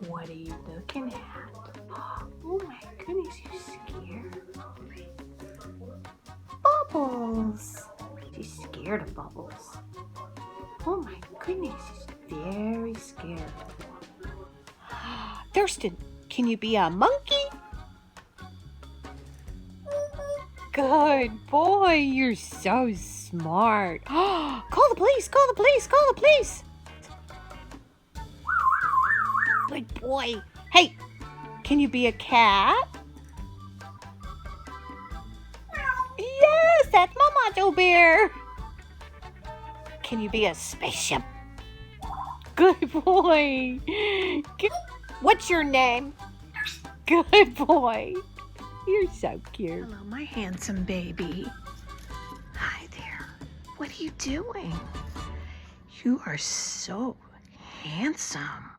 What are you looking at? Oh my goodness, you scared? Bubbles! She's scared of Bubbles. Oh my goodness, she's very scared. Thirston, can you be a monkey? Good boy, you're so smart. Call the police, call the police, call the police. Good boy. Hey, can you be a cat? Yes, that's Mama Joe Bear. Can you be a spaceship? Good boy. What's your name? Good boy. You're so cute. Hello, my handsome baby. Hi there. What are you doing? You are so handsome.